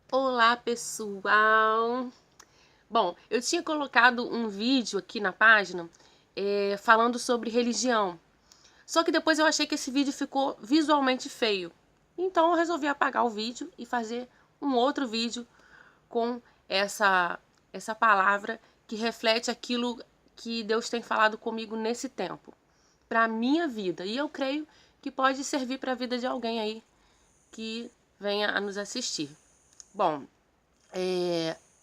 Olá, pessoal! Bom, eu tinha colocado um vídeo aqui na página falando sobre religião. Só que depois eu achei que esse vídeo ficou visualmente feio. Então eu resolvi apagar o vídeo e fazer um outro vídeo com essa palavra que reflete aquilo que Deus tem falado comigo nesse tempo, para a minha vida. E eu creio que pode servir para a vida de alguém aí que venha a nos assistir. Bom,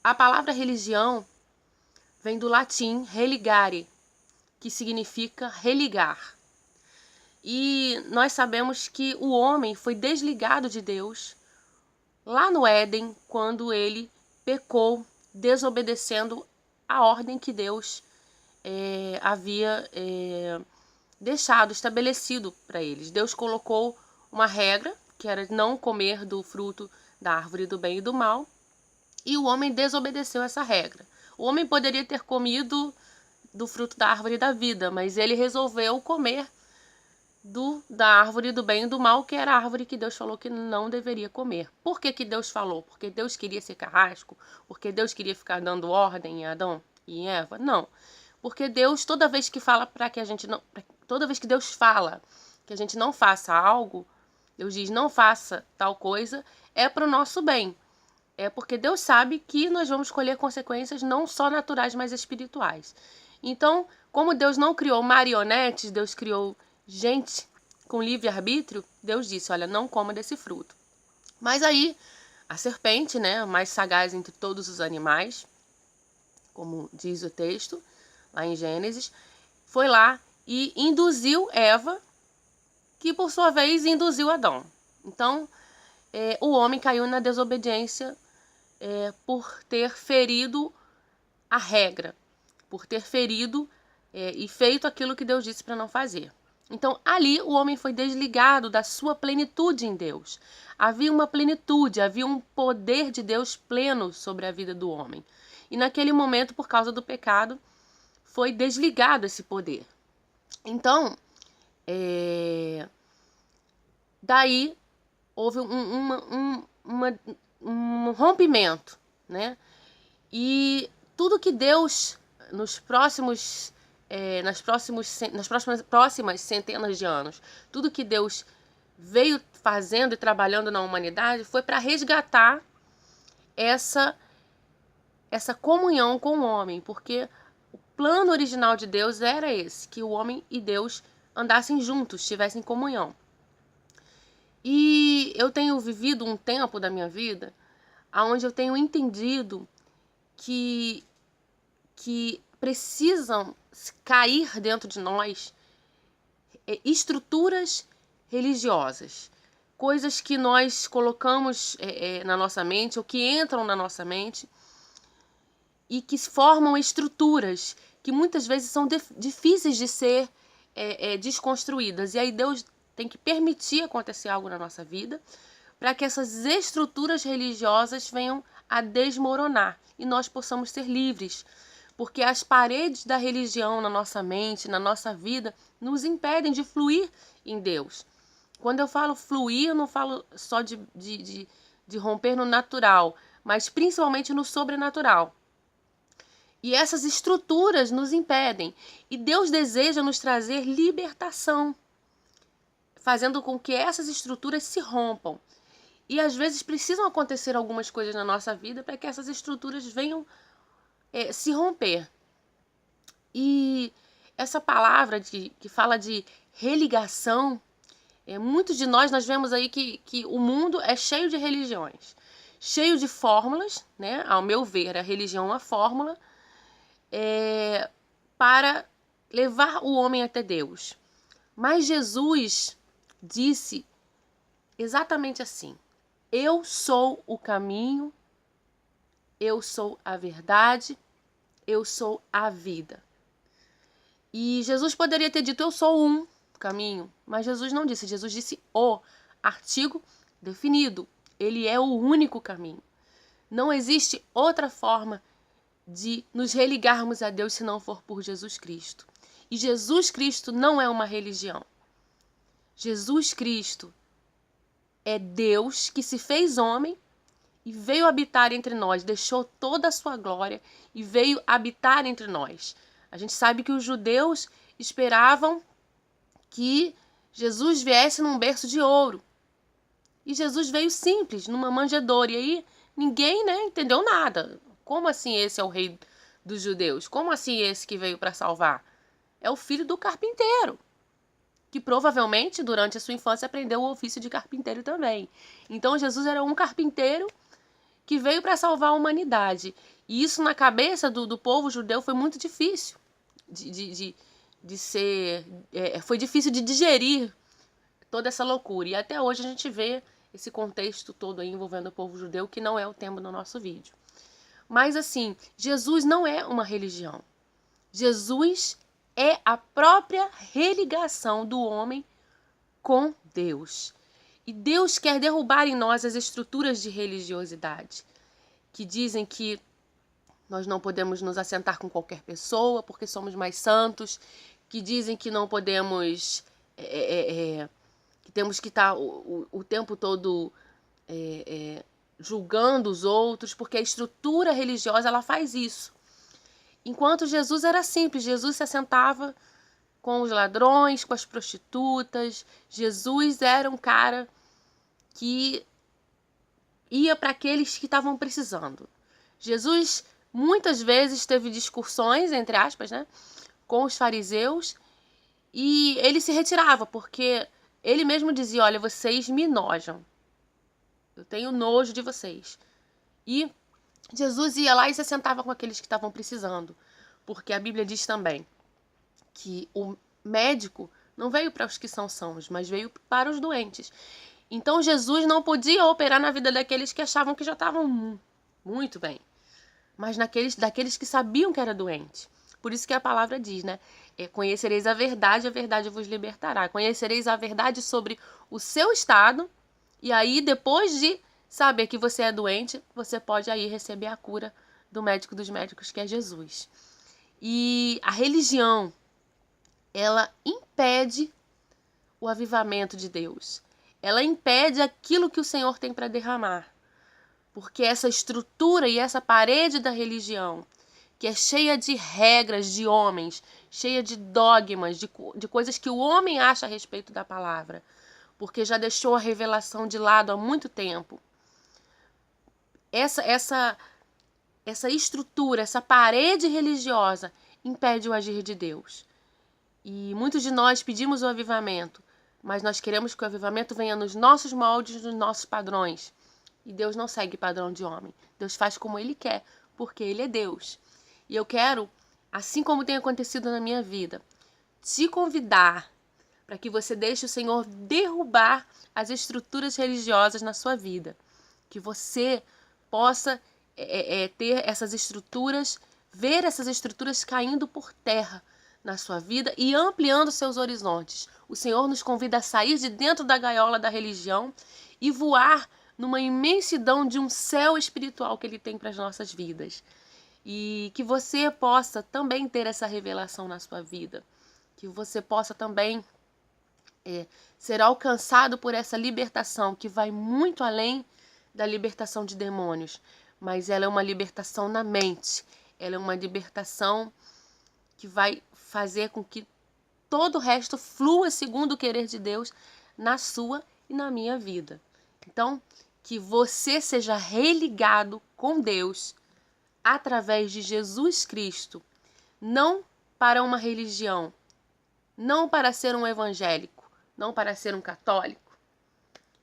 a palavra religião vem do latim religare, que significa religar. E nós sabemos que o homem foi desligado de Deus lá no Éden, quando ele pecou, desobedecendo a ordem que Deus havia deixado, estabelecido para eles. Deus colocou uma regra, que era não comer do fruto da árvore do bem e do mal, e o homem desobedeceu essa regra. O homem poderia ter comido do fruto da árvore da vida, mas ele resolveu comer da árvore do bem e do mal, que era a árvore que Deus falou que não deveria comer. Por que Deus falou? Porque Deus queria ser carrasco? Porque Deus queria ficar dando ordem em Adão e em Eva? Não. Porque Deus, toda vez que fala para que a gente não, toda vez que Deus fala que a gente não faça algo, Deus diz não faça tal coisa, é para o nosso bem. É porque Deus sabe que nós vamos colher consequências não só naturais, mas espirituais. Então, como Deus não criou marionetes, Deus criou gente com livre-arbítrio, Deus disse, olha, não coma desse fruto. Mas aí, a serpente, né, a mais sagaz entre todos os animais, como diz o texto, lá em Gênesis, foi lá e induziu Eva, que por sua vez induziu Adão. Então, o homem caiu na desobediência por ter ferido a regra, por ter ferido e feito aquilo que Deus disse para não fazer. Então, ali o homem foi desligado da sua plenitude em Deus. Havia uma plenitude, havia um poder de Deus pleno sobre a vida do homem. E naquele momento, por causa do pecado, foi desligado esse poder. Então, daí houve um rompimento, né? E tudo que Deus, nas próximas centenas de anos, tudo que Deus veio fazendo e trabalhando na humanidade foi para resgatar essa comunhão com o homem, porque o plano original de Deus era esse, que o homem e Deus andassem juntos, tivessem comunhão. E eu tenho vivido um tempo da minha vida onde eu tenho entendido que precisam cair dentro de nós estruturas religiosas, coisas que nós colocamos na nossa mente ou que entram na nossa mente e que formam estruturas que muitas vezes são difíceis de ser desconstruídas. E aí Deus tem que permitir acontecer algo na nossa vida para que essas estruturas religiosas venham a desmoronar e nós possamos ser livres. Porque as paredes da religião na nossa mente, na nossa vida, nos impedem de fluir em Deus. Quando eu falo fluir, eu não falo só de romper no natural, mas principalmente no sobrenatural. E essas estruturas nos impedem. E Deus deseja nos trazer libertação, fazendo com que essas estruturas se rompam. E às vezes precisam acontecer algumas coisas na nossa vida para que essas estruturas venham se romper. E essa palavra que fala de religação, muitos de nós vemos aí que o mundo é cheio de religiões, cheio de fórmulas, né? Ao meu ver, a religião é uma fórmula para levar o homem até Deus. Mas Jesus disse exatamente assim: eu sou o caminho, eu sou a verdade, eu sou a vida. E Jesus poderia ter dito, eu sou um caminho, mas Jesus não disse, Jesus disse o, artigo definido. Ele é o único caminho. Não existe outra forma de nos religarmos a Deus se não for por Jesus Cristo. E Jesus Cristo não é uma religião. Jesus Cristo é Deus que se fez homem e veio habitar entre nós, deixou toda a sua glória e veio habitar entre nós. A gente sabe que os judeus esperavam que Jesus viesse num berço de ouro. E Jesus veio simples, numa manjedoura. E aí ninguém, entendeu nada. Como assim esse é o rei dos judeus? Como assim esse que veio para salvar? É o filho do carpinteiro, que provavelmente durante a sua infância aprendeu o ofício de carpinteiro também. Então Jesus era um carpinteiro que veio para salvar a humanidade. E isso na cabeça do povo judeu foi muito difícil de ser... foi difícil de digerir toda essa loucura. E até hoje a gente vê esse contexto todo aí envolvendo o povo judeu, que não é o tema do nosso vídeo. Mas assim, Jesus não é uma religião. Jesus é a própria religação do homem com Deus. E Deus quer derrubar em nós as estruturas de religiosidade, que dizem que nós não podemos nos assentar com qualquer pessoa porque somos mais santos, que dizem que não podemos, que temos que estar o tempo todo julgando os outros, porque a estrutura religiosa ela faz isso. Enquanto Jesus era simples, Jesus se assentava com os ladrões, com as prostitutas. Jesus era um cara que ia para aqueles que estavam precisando. Jesus muitas vezes teve discussões, entre aspas, com os fariseus, e ele se retirava, porque ele mesmo dizia, olha, vocês me nojam. Eu tenho nojo de vocês. E Jesus ia lá e se assentava com aqueles que estavam precisando. Porque a Bíblia diz também que o médico não veio para os que são sãos, mas veio para os doentes. Então Jesus não podia operar na vida daqueles que achavam que já estavam muito bem, mas daqueles que sabiam que era doente. Por isso que a palavra diz, conhecereis a verdade vos libertará. Conhecereis a verdade sobre o seu estado, e aí depois de saber que você é doente, você pode aí receber a cura do médico dos médicos, que é Jesus. E a religião, ela impede o avivamento de Deus. Ela impede aquilo que o Senhor tem para derramar. Porque essa estrutura e essa parede da religião, que é cheia de regras de homens, cheia de dogmas, de coisas que o homem acha a respeito da palavra, porque já deixou a revelação de lado há muito tempo. Essa estrutura, essa parede religiosa impede o agir de Deus. E muitos de nós pedimos o avivamento, mas nós queremos que o avivamento venha nos nossos moldes, nos nossos padrões. E Deus não segue padrão de homem. Deus faz como Ele quer, porque Ele é Deus. E eu quero, assim como tem acontecido na minha vida, te convidar para que você deixe o Senhor derrubar as estruturas religiosas na sua vida. Que você possa ter essas estruturas, ver essas estruturas caindo por terra na sua vida e ampliando seus horizontes. O Senhor nos convida a sair de dentro da gaiola da religião e voar numa imensidão de um céu espiritual que Ele tem para as nossas vidas. E que você possa também ter essa revelação na sua vida. Que você possa também ser alcançado por essa libertação que vai muito além da libertação de demônios. Mas ela é uma libertação na mente. Ela é uma libertação que vai fazer com que todo o resto flua segundo o querer de Deus na sua e na minha vida. Então, que você seja religado com Deus através de Jesus Cristo, não para uma religião, não para ser um evangélico, não para ser um católico.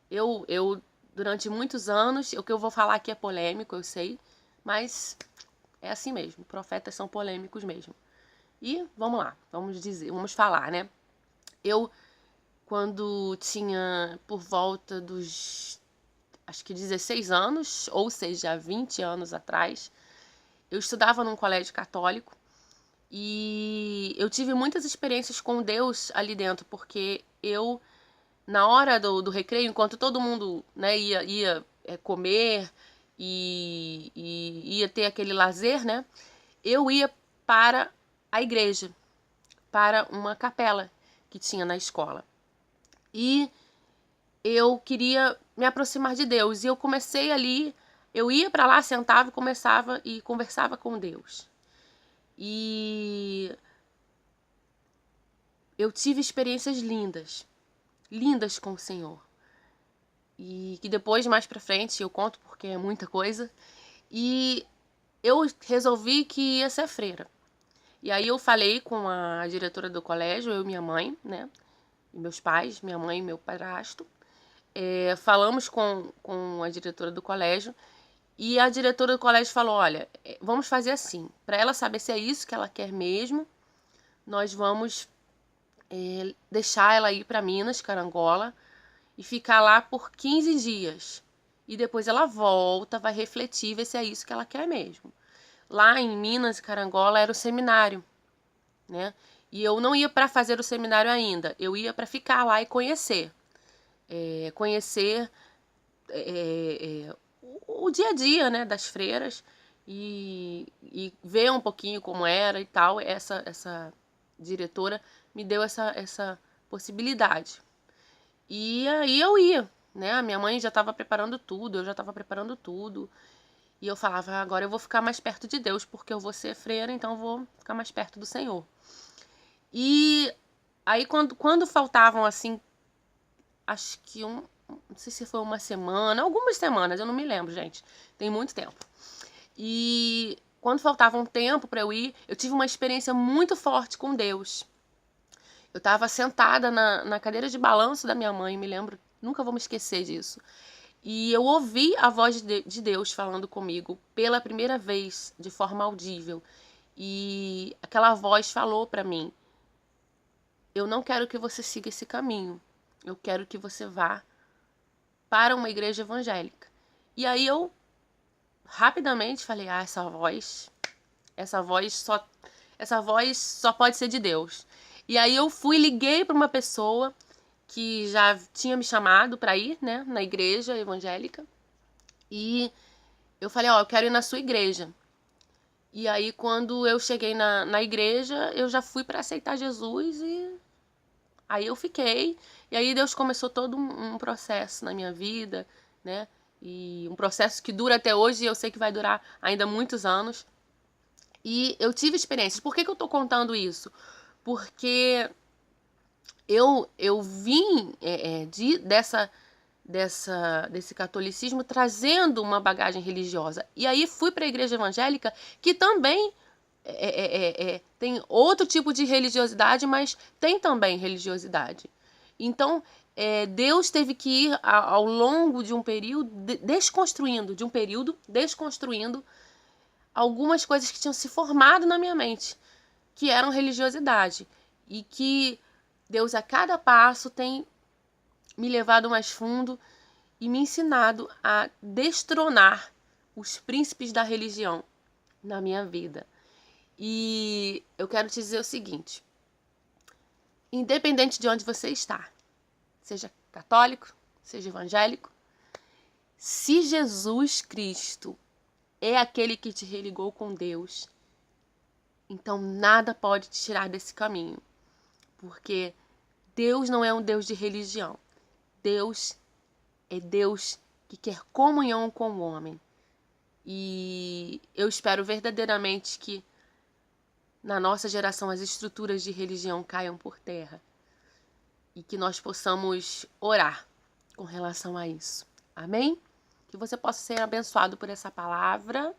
Eu durante muitos anos, o que eu vou falar aqui é polêmico, eu sei, mas é assim mesmo, profetas são polêmicos mesmo. E vamos lá, vamos falar, Eu, quando tinha por volta dos, acho que 16 anos, ou seja, 20 anos atrás, eu estudava num colégio católico e eu tive muitas experiências com Deus ali dentro, porque eu, na hora do recreio, enquanto todo mundo ia comer e ia ter aquele lazer, eu ia para a igreja, para uma capela que tinha na escola. E eu queria me aproximar de Deus. E eu comecei ali eu ia para lá, sentava e começava e conversava com Deus. E eu tive experiências lindas, lindas com o Senhor. E que depois, mais pra frente, eu conto porque é muita coisa. E eu resolvi que ia ser freira. E aí eu falei com a diretora do colégio, eu e minha mãe, né? E meus pais, minha mãe e meu padrasto. Falamos com a diretora do colégio. E a diretora do colégio falou, olha, vamos fazer assim. Para ela saber se é isso que ela quer mesmo, nós vamos deixar ela ir para Minas, Carangola, e ficar lá por 15 dias. E depois ela volta, vai refletir, ver se é isso que ela quer mesmo. Lá em Minas e Carangola era o seminário, né? E eu não ia para fazer o seminário ainda, eu ia para ficar lá e conhecer. Conhecer o dia a dia, né, das freiras e ver um pouquinho como era e tal. Essa diretora me deu essa possibilidade. E aí eu ia, né? A minha mãe já estava preparando tudo, eu já estava preparando tudo. E eu falava, agora eu vou ficar mais perto de Deus, porque eu vou ser freira, então eu vou ficar mais perto do Senhor. E aí quando faltavam, assim, acho que não sei se foi uma semana, algumas semanas, eu não me lembro, gente. Tem muito tempo. E quando faltava um tempo para eu ir, eu tive uma experiência muito forte com Deus. Eu estava sentada na cadeira de balanço da minha mãe, me lembro, nunca vou me esquecer disso. E eu ouvi a voz de Deus falando comigo pela primeira vez, de forma audível. E aquela voz falou para mim, eu não quero que você siga esse caminho, eu quero que você vá para uma igreja evangélica. E aí eu rapidamente falei, essa voz só pode ser de Deus. E aí eu liguei para uma pessoa que já tinha me chamado para ir, né, na igreja evangélica. E eu falei, eu quero ir na sua igreja. E aí quando eu cheguei na igreja, eu já fui para aceitar Jesus e aí eu fiquei. E aí Deus começou todo um processo na minha vida, né? E um processo que dura até hoje e eu sei que vai durar ainda muitos anos. E eu tive experiências. Por que eu tô contando isso? Porque eu vim desse catolicismo trazendo uma bagagem religiosa. E aí fui para a igreja evangélica, que também tem outro tipo de religiosidade, mas tem também religiosidade. Então, Deus teve que ir ao longo de um período desconstruindo algumas coisas que tinham se formado na minha mente, que eram religiosidade. E que Deus, a cada passo, tem me levado mais fundo e me ensinado a destronar os príncipes da religião na minha vida. E eu quero te dizer o seguinte, independente de onde você está, seja católico, seja evangélico, se Jesus Cristo é aquele que te religou com Deus, então nada pode te tirar desse caminho. Porque Deus não é um Deus de religião. Deus é Deus que quer comunhão com o homem. E eu espero verdadeiramente que na nossa geração as estruturas de religião caiam por terra. E que nós possamos orar com relação a isso. Amém? Que você possa ser abençoado por essa palavra.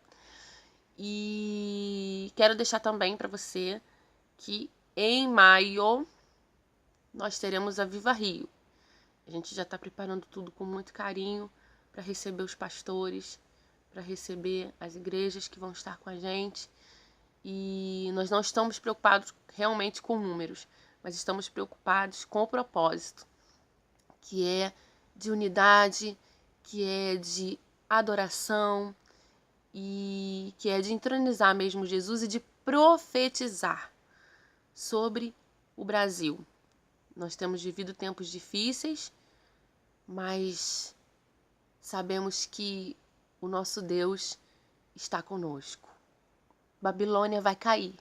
E quero deixar também para você que em maio nós teremos a Viva Rio. A gente já está preparando tudo com muito carinho para receber os pastores, para receber as igrejas que vão estar com a gente. E nós não estamos preocupados realmente com números, mas estamos preocupados com o propósito, que é de unidade, que é de adoração e que é de entronizar mesmo Jesus e de profetizar sobre o Brasil. Nós temos vivido tempos difíceis, mas sabemos que o nosso Deus está conosco. Babilônia vai cair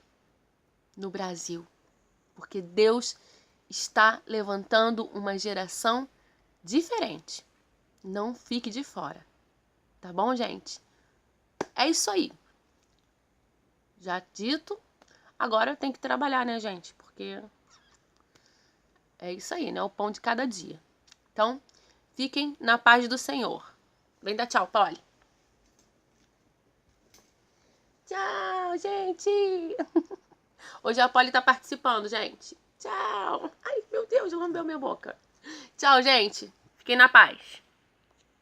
no Brasil, porque Deus está levantando uma geração diferente. Não fique de fora. Tá bom, gente? É isso aí. Já dito. Agora eu tenho que trabalhar, né, gente? Porque é isso aí, né? O pão de cada dia. Então, fiquem na paz do Senhor. Vem dar tchau, Polly. Tchau, gente! Hoje a Polly tá participando, gente. Tchau! Ai, meu Deus, lambeu minha boca. Tchau, gente. Fiquem na paz.